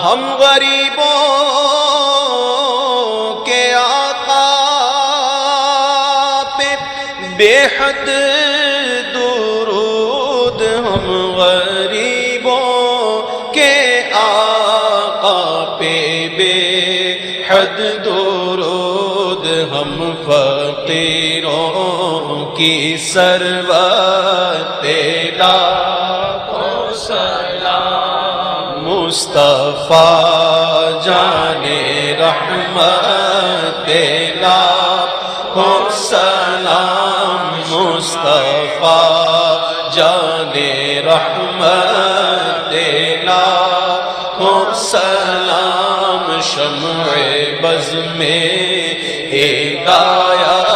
ہم غریبوں کے آقا پہ بے حد درود، ہم غریبوں کے آقا پہ بے حد درود، ہم فقیروں کی سروت لاکھوں سلام، مصطفیٰ جان رحمت لاکھوں سلام، مصطفیٰ جان رحمت لاکھوں سلام، شمع بز میں ہدایت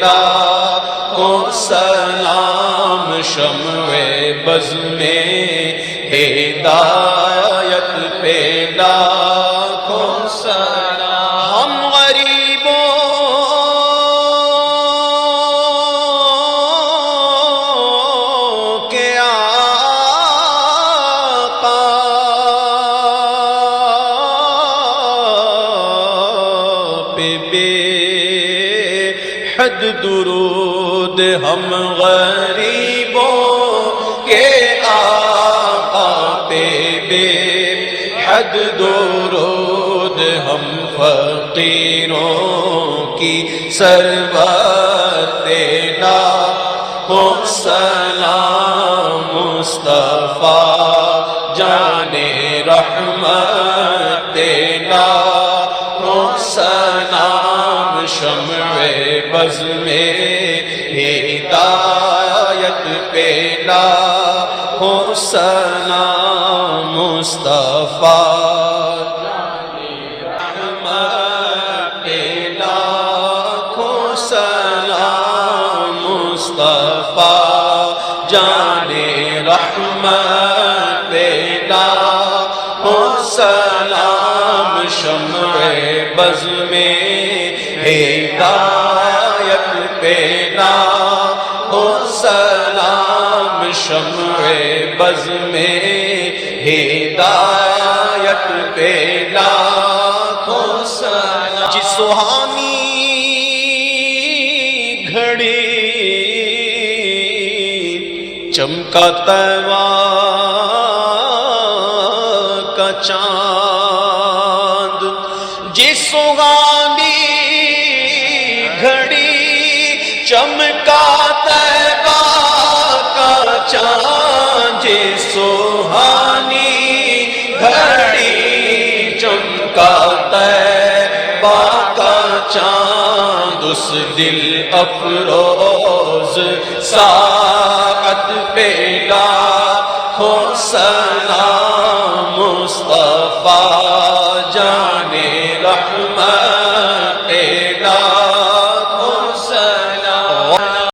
لاکھوں سلام، شمع بز میں ہدایت پہ لاکھوں سلام، ہم غریبوں کے آقا پہ بے حد درود، ہم غریبوں کے آقا پہ بے حد درود، ہم فقیروں کی سروت لاکھوں سلام، مصطفیٰ جان رحمت لاکھوں سلام، شمع بز میں ہدایت پہ لاکھوں سلام، مصطفیٰ جان رحمت پہ لاکھوں سلام، مصطفیٰ جان رحمت پہ لاکھوں سلام، شمع بز میں ہدایت پہ لاکھوں سلام، شمع بز میں ہدایت پہ لاکھوں سلام، جس سہانی گھڑی چمکا طیبہ کا چاند، جس سہانی گھڑی چمکا طیبہ کا چاند، جس سہانی گھڑی چمکا طیبہ کا چاند، اس دل افروز ساعت پہ لاکھوں سلام، مصطفیٰ